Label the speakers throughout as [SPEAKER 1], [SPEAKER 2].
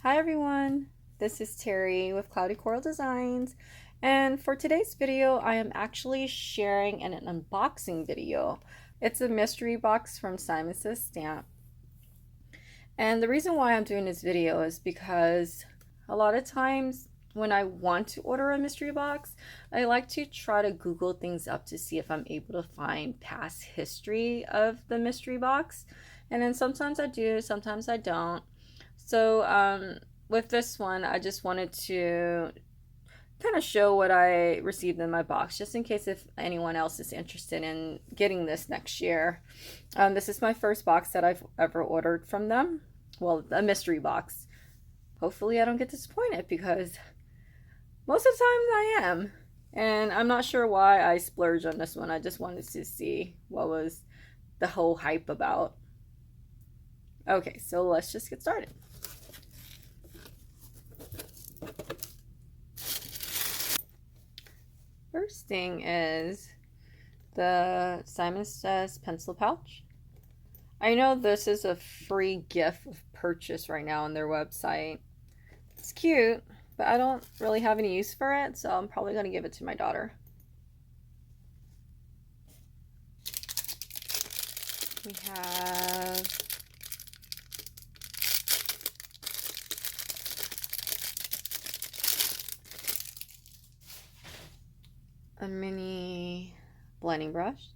[SPEAKER 1] Hi everyone, this is Terry with Cloudy Coral Designs, and for today's video I am actually sharing an unboxing video. It's a mystery box from Simon Says Stamp, and the reason why I'm doing this video is because a lot of times when I want to order a mystery box, I like to try to Google things up to see if I'm able to find past history of the mystery box, and then sometimes I do, sometimes I don't. So with this one, I just wanted to kind of show what I received in my box, just in case if anyone else is interested in getting this next year. This is my first box that I've ever ordered from them. Well, a mystery box. Hopefully I don't get disappointed because most of the time I am. And I'm not sure why I splurged on this one. I just wanted to see what was the whole hype about. Okay, so let's just get started. First thing is the Simon Says pencil pouch. I know this is a free gift of purchase right now on their website. It's cute, but I don't really have any use for it, so I'm probably going to give it to my daughter. We have a mini blending brush.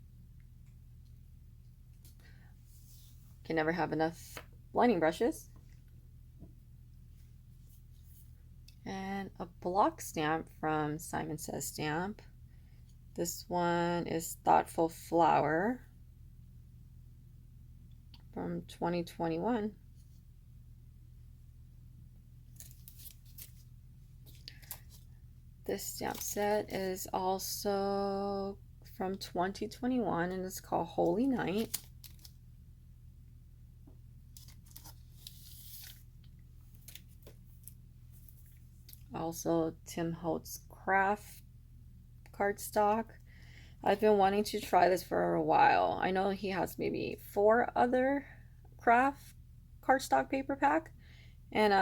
[SPEAKER 1] Can never have enough blending brushes. And a block stamp from Simon Says Stamp. This one is Thoughtful Flower from 2021. This stamp set is also from 2021 and it's called Holy Night. Also Tim Holtz craft cardstock. I've been wanting to try this for a while. I know he has maybe 4 other craft cardstock paper pack, and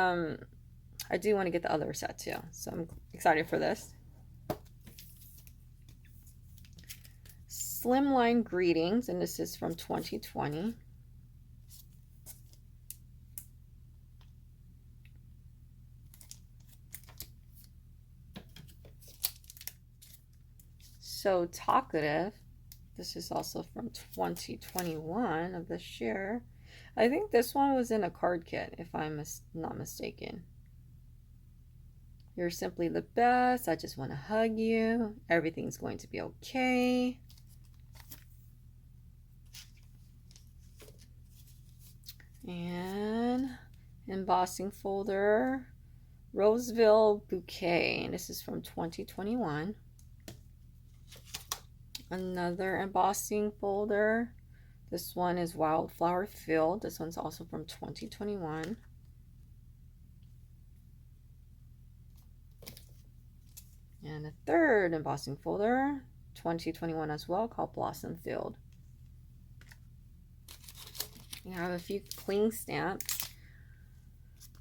[SPEAKER 1] I do want to get the other set too, so I'm excited for this. Slimline Greetings, and this is from 2020. So Talkative, this is also from 2021 of this year. I think this one was in a card kit, if I'm not mistaken. You're simply the best. I just want to hug you. Everything's going to be okay. And embossing folder, Roseville Bouquet. And this is from 2021. Another embossing folder. This one is Wildflower Field. This one's also from 2021. And a third embossing folder, 2021 as well, called Blossom Field. We have a few cling stamps.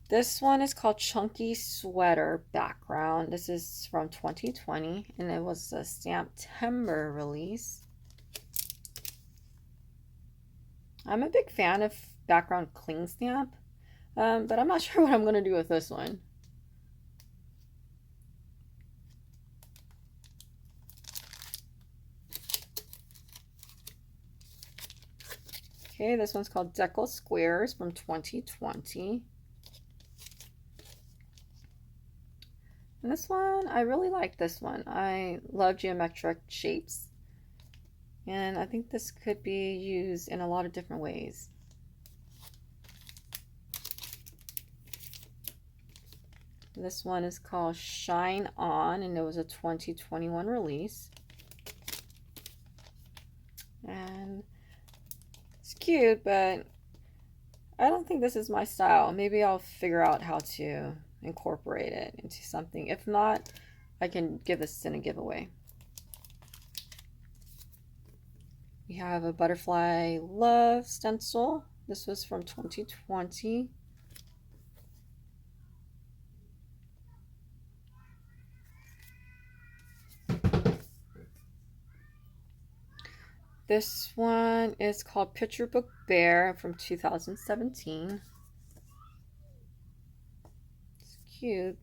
[SPEAKER 1] This one is called Chunky Sweater Background. This is from 2020, and it was a Stamp-Timber release. I'm a big fan of background cling stamp, but I'm not sure what I'm going to do with this one. Okay, this one's called Decal Squares from 2020. And this one, I really like this one. I love geometric shapes. And I think this could be used in a lot of different ways. This one is called Shine On, and it was a 2021 release. And it's cute, but I don't think this is my style. Maybe I'll figure out how to incorporate it into something. If not, I can give this in a giveaway. We have a Butterfly Love stencil. This was from 2020. This one is called Picture Book Bear from 2017. It's cute.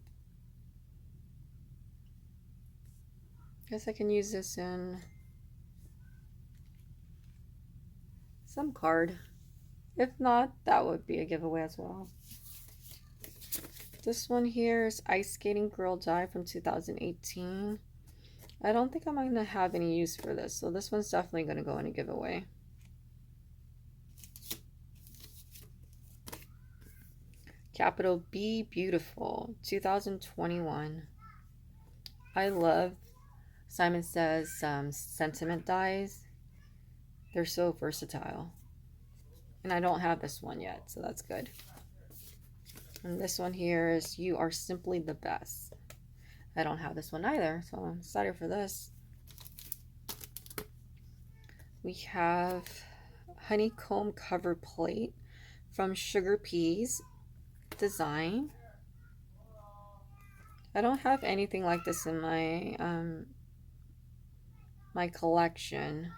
[SPEAKER 1] Guess I can use this in some card. If not, that would be a giveaway as well. This one here is Ice Skating Girl Die from 2018. I don't think I'm going to have any use for this, so this one's definitely going to go in a giveaway. Capital B Beautiful, 2021. I love Simon Says sentiment dies. They're so versatile. And I don't have this one yet, so that's good. And this one here is You Are Simply the Best. I don't have this one either, so I'm excited for this. We have Honeycomb Cover Plate from Sugar Peas Design. I don't have anything like this in my my collection,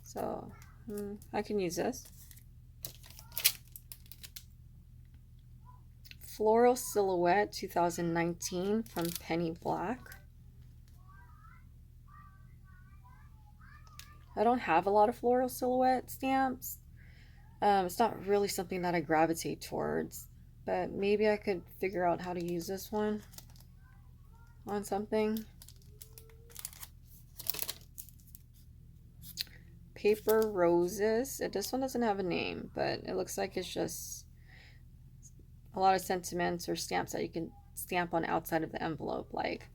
[SPEAKER 1] so I can use this. Floral Silhouette 2019 from Penny Black. I don't have a lot of floral silhouette stamps. It's not really something that I gravitate towards, but maybe I could figure out how to use this one on something. Paper Roses. This one doesn't have a name, but it looks like it's just a lot of sentiments or stamps that you can stamp on outside of the envelope, like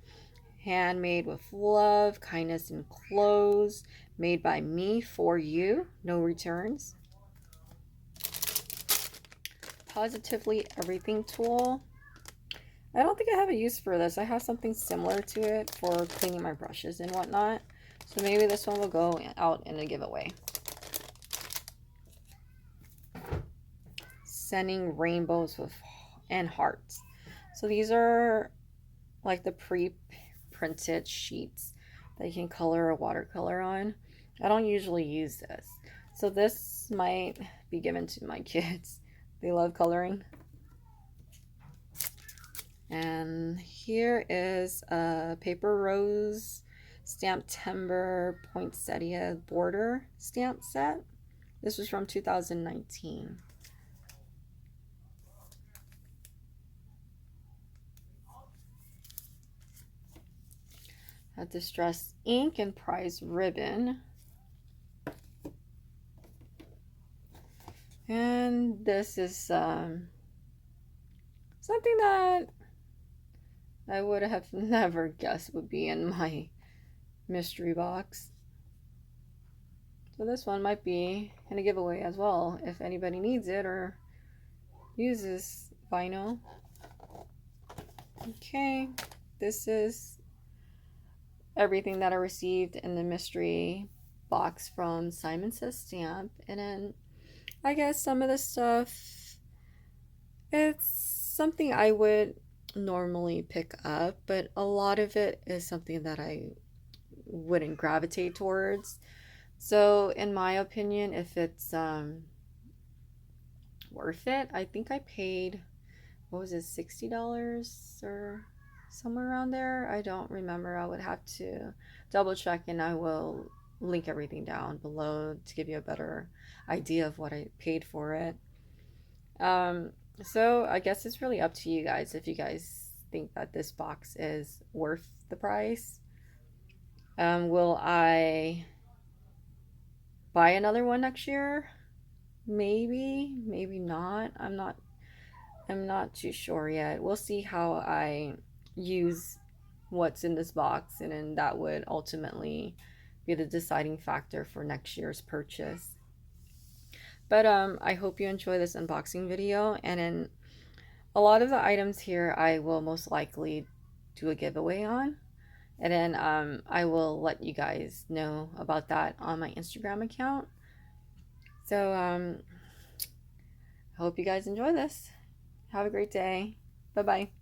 [SPEAKER 1] handmade with love, kindness enclosed, made by me for you, no returns. Positively Everything tool. I don't think I have a use for this. I have something similar to it for cleaning my brushes and whatnot, so maybe this one will go out in a giveaway. Sending Rainbows with and Hearts. So these are like the pre-printed sheets that you can color a watercolor on. I don't usually use this, so this might be given to my kids. They love coloring. And here is a Paper Rose Stamp Timber Poinsettia Border stamp set. This was from 2019. A Distress Ink and Prize Ribbon. And this is something that I would have never guessed would be in my mystery box. So this one might be in a giveaway as well if anybody needs it or uses vinyl. Okay, this is everything that I received in the mystery box from Simon Says Stamp. And then I guess some of the stuff, it's something I would normally pick up, but a lot of it is something that I wouldn't gravitate towards. So in my opinion, if it's worth it, I think I paid, what was it, $60 or somewhere around there? I don't remember. I would have to double check, and I will link everything down below to give you a better idea of what I paid for it. So I guess it's really up to you guys if you guys think that this box is worth the price. Will I buy another one next year? Maybe, maybe not. I'm not too sure yet. We'll see how I use what's in this box, and then that would ultimately be the deciding factor for next year's purchase. But I hope you enjoy this unboxing video, and then a lot of the items here I will most likely do a giveaway on, and then I will let you guys know about that on my Instagram account. So I hope you guys enjoy this. Have a great day. Bye bye.